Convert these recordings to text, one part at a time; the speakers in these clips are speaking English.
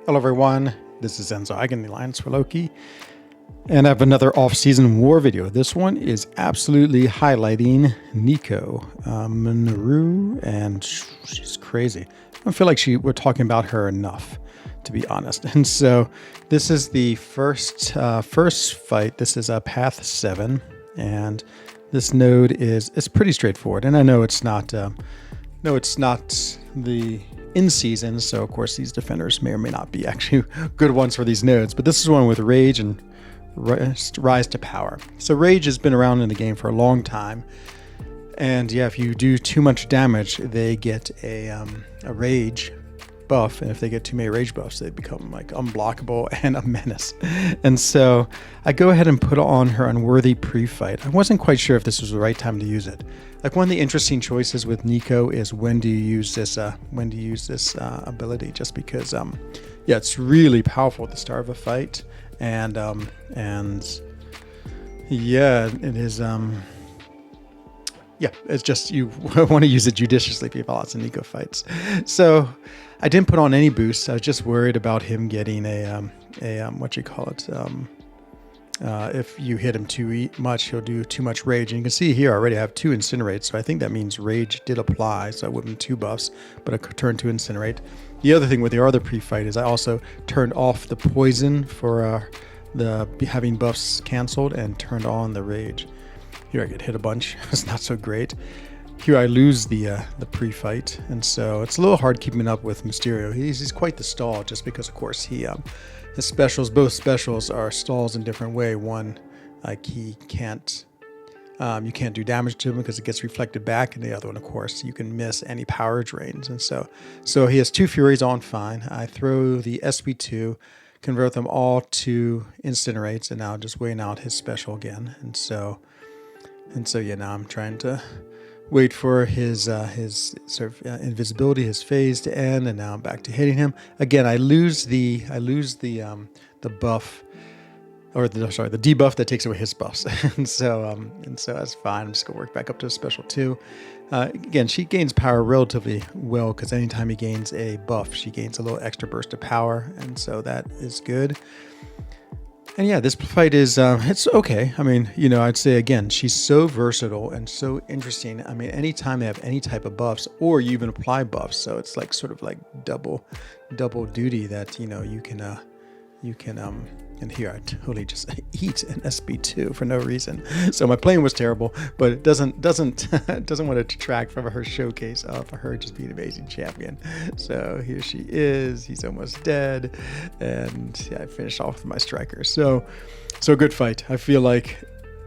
Hello everyone, this is Enzo Eigen, the Alliance for Loki, and I have another off-season war video. This one is absolutely highlighting Nico, Naru, and she's crazy. I don't feel like we're talking about her enough, to be honest. And so this is the first fight. This is a Path 7, and this node it's pretty straightforward. And I know it's not the in season, so of course these defenders may or may not be actually good ones for these nodes, but this is one with Rage and Rise to Power. So Rage has been around in the game for a long time, and yeah, if you do too much damage, they get a Rage buff, and if they get too many Rage buffs, they become like unblockable and a menace. And so I go ahead and put on her Unworthy pre-fight. I wasn't quite sure if this was the right time to use it. Like, one of the interesting choices with Nico is when do you use this ability, just because yeah, it's really powerful at the start of a fight, and yeah, it is yeah, it's just, you want to use it judiciously if you have lots of Nico fights. So I didn't put on any boosts. I was just worried about him getting a what you call it, if you hit him too much, he'll do too much Rage. And you can see here I already have 2 Incinerate, so I think that means Rage did apply, so I went with 2 buffs, but I could turn to Incinerate. The other thing with the other pre-fight is I also turned off the poison for the having buffs canceled and turned on the Rage. Here I get hit a bunch. It's not so great. Here I lose the pre-fight, and so it's a little hard keeping up with Mysterio. He's quite the stall, just because of course his specials, both specials, are stalls in different way. One, like, he can't, you can't do damage to him because it gets reflected back, and the other one, of course, you can miss any power drains. And so he has 2 Furies on fine. I throw the SP2, convert them all to Incinerates, and now just weighing out his special again. And so yeah, now I'm trying to wait for his sort of invisibility, his phase to end, and now I'm back to hitting him again. I lose the buff, or the debuff that takes away his buffs, and so that's fine. I'm just gonna work back up to a special 2. Again, she gains power relatively well, because anytime he gains a buff, she gains a little extra burst of power, and so that is good. And yeah, this fight is, it's okay. I mean, I'd say, again, she's so versatile and so interesting. I mean, anytime they have any type of buffs, or you even apply buffs, so it's like sort of like double duty that, you can, and here I totally just eat an SB2 for no reason. So my playing was terrible, but it doesn't want to detract from her showcase of her just being an amazing champion. So here she is. He's almost dead, and yeah, I finished off with my striker. So good fight. I feel like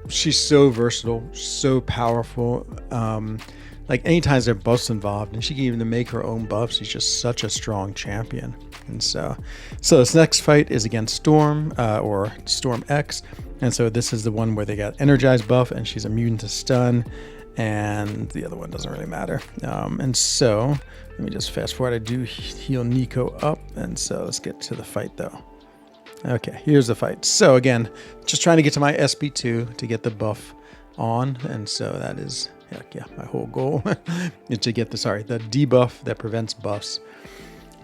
she's so versatile, so powerful. Like, anytime there are buffs involved, and she can even make her own buffs, she's just such a strong champion. And so this next fight is against Storm, or Storm X. And so this is the one where they got Energized buff, and she's immune to stun, and the other one doesn't really matter. And so let me just fast forward. I do heal Nico up, and so let's get to the fight though. Okay, here's the fight. So again, just trying to get to my SB2 to get the buff on, and so that is, yeah, my whole goal is to get the debuff that prevents buffs.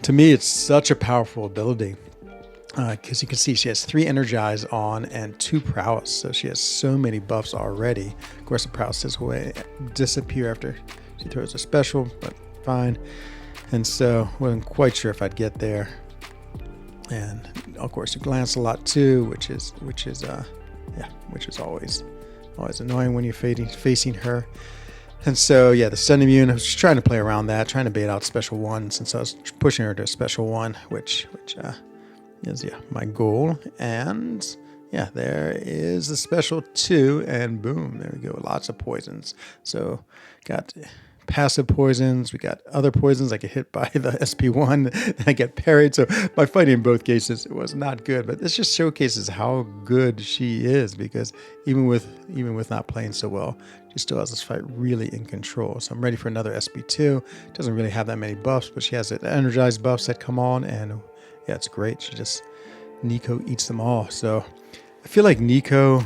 To me, it's such a powerful ability, because you can see she has 3 Energize on and 2 Prowess, so she has so many buffs already. Of course, the Prowess disappear after she throws a special, but fine. And so wasn't quite sure if I'd get there. And of course, you glance a lot too, which is always annoying when you're facing her. And so yeah, the stun immune, I was just trying to play around that, trying to bait out special 1, since I was pushing her to special 1, which is my goal. And yeah, there is a special 2, and boom, there we go, lots of poisons. So got passive poisons, we got other poisons. I get hit by the SP1, I get parried. So my fighting in both cases, it was not good, but this just showcases how good she is, because even with not playing so well, she still has this fight really in control. So I'm ready for another SB2. Doesn't really have that many buffs, but she has the energized buffs that come on, and yeah, it's great. Nico eats them all. So I feel like Nico,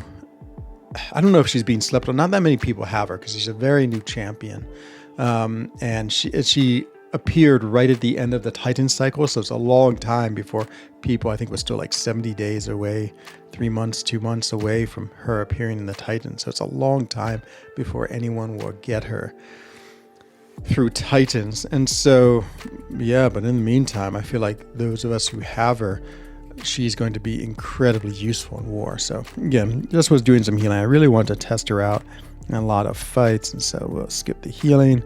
I don't know if she's being slept on. Not that many people have her, because she's a very new champion. And she appeared right at the end of the Titan cycle. So it's a long time before people, I think, was still like 70 days away, 3 months, 2 months away from her appearing in the Titan. So it's a long time before anyone will get her through Titans. And so, yeah, but in the meantime, I feel like those of us who have her, she's going to be incredibly useful in war. So again, just was doing some healing. I really wanted to test her out in a lot of fights, and so we'll skip the healing.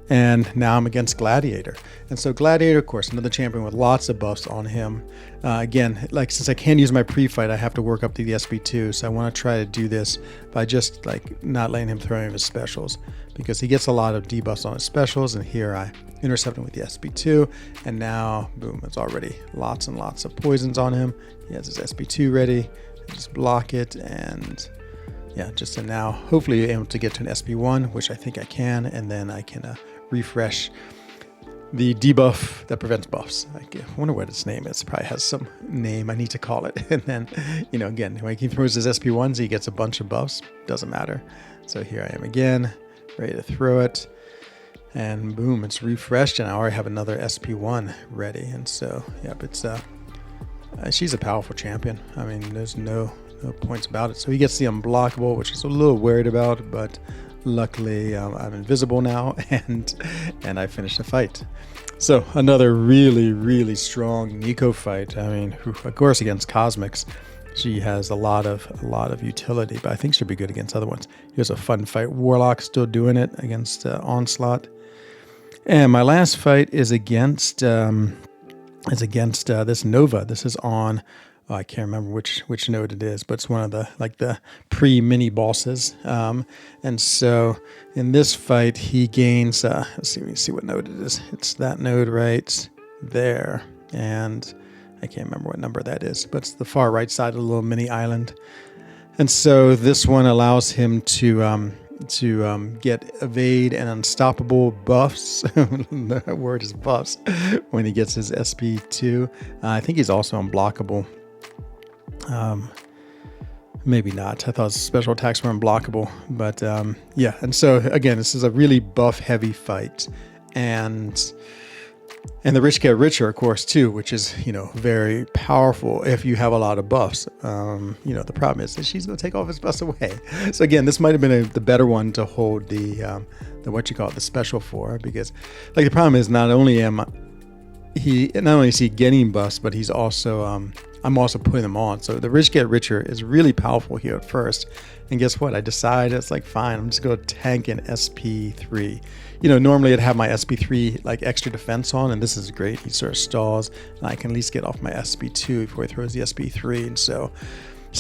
And now I'm against Gladiator. And so Gladiator, of course, another champion with lots of buffs on him. Again, like since I can't use my pre-fight, I have to work up to the SP2. So I want to try to do this by just like not letting him throw any of his specials, because he gets a lot of debuffs on his specials. And here I intercept him with the SP2. And now, boom, it's already lots and lots of poisons on him. He has his SP2 ready. I just block it, and yeah, just to now hopefully able to get to an SP1, which I think I can, and then I can refresh the debuff that prevents buffs. I wonder what its name is. It probably has some name I need to call it. And then, again, when he throws his SP1s, he gets a bunch of buffs. Doesn't matter. So here I am again, ready to throw it. And boom, it's refreshed, and I already have another SP1 ready. And so, yep, it's she's a powerful champion. I mean, there's no points about it. So he gets the unblockable, which is a little worried about, but luckily I'm invisible now, and I finished the fight. So another really, really strong Nico fight. I mean, of course, against Cosmics, she has a lot of utility, but I think she'll be good against other ones. Here's a fun fight. Warlock still doing it against Onslaught. And my last fight is against this Nova. This is on, I can't remember which node it is, but it's one of the pre-mini bosses. And so in this fight, he gains, let's see what node it is. It's that node right there. And I can't remember what number that is, but it's the far right side of the little mini island. And so this one allows him to get evade and unstoppable buffs. The word is buffs when he gets his SP2. I think he's also unblockable. Maybe not. I thought his special attacks were unblockable, but yeah. And so again, this is a really buff heavy fight, and the rich get richer, of course, too, which is very powerful if you have a lot of buffs. The problem is that she's going to take all of his buffs away. So again, this might have been the better one to hold the the special for, because the problem is not only is he getting buffs, but he's also I'm also putting them on. So the rich get richer is really powerful here at first. And guess what? I decided it's fine, I'm just going to tank an SP3. Normally I'd have my SP3 extra defense on, and this is great. He sort of stalls, and I can at least get off my SP2 before he throws the SP3. And so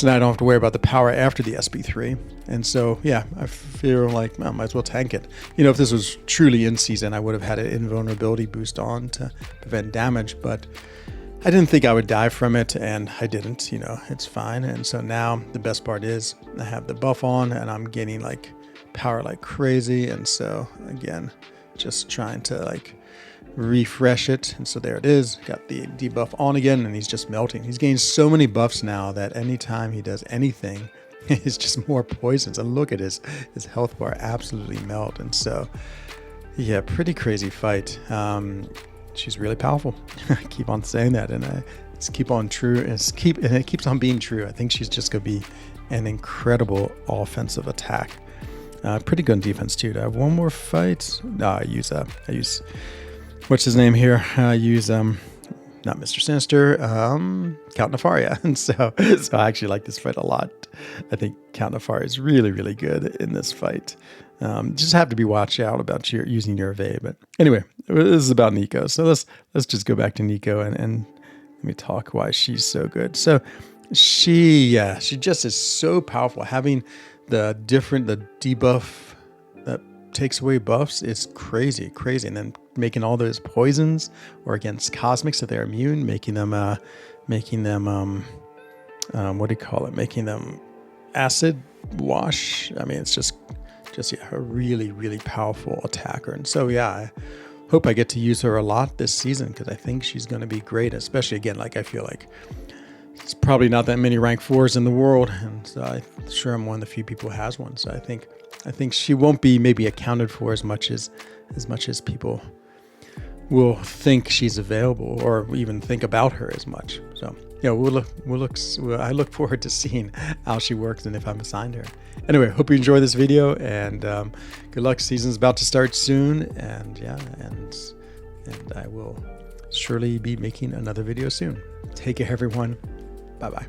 now I don't have to worry about the power after the SP3. And so, yeah, I feel like I might as well tank it. If this was truly in season, I would have had an invulnerability boost on to prevent damage, but I didn't think I would die from it, and I didn't. It's fine. And so now the best part is I have the buff on, and I'm gaining power like crazy. And so again, just trying to refresh it. And so there it is. Got the debuff on again, and he's just melting. He's gained so many buffs now that anytime he does anything, it's just more poisons. And look at his health bar absolutely melt. And so, yeah, pretty crazy fight. She's really powerful. I keep on saying that, and it's keep on true, and it keeps on being true. I think she's just gonna be an incredible offensive attack. Pretty good defense too. Do I have one more fight? No, I use what's his name here? I use not Mr. Sinister, Count Nefaria. And so I actually like this fight a lot. I think Count Nefaria is really, really good in this fight. Just have to be watch out about using your evade. But anyway, this is about Nico. So let's just go back to Nico and let me talk why she's so good. So she just is so powerful. Having the debuff that takes away buffs is crazy. And then making all those poisons, or against Cosmics if they're immune, making them making them acid wash. I mean, it's just a really, really powerful attacker. And so, yeah, I hope I get to use her a lot this season, because I think she's going to be great, especially, again, I feel like it's probably not that many rank 4s in the world, and so I'm sure I'm one of the few people who has one. So I think she won't be maybe accounted for as much as people will think she's available or even think about her as much. So yeah, I look forward to seeing how she works and if I'm assigned her. Anyway, hope you enjoy this video, and good luck. Season's about to start soon, and yeah, and I will surely be making another video soon. Take care, everyone. Bye bye.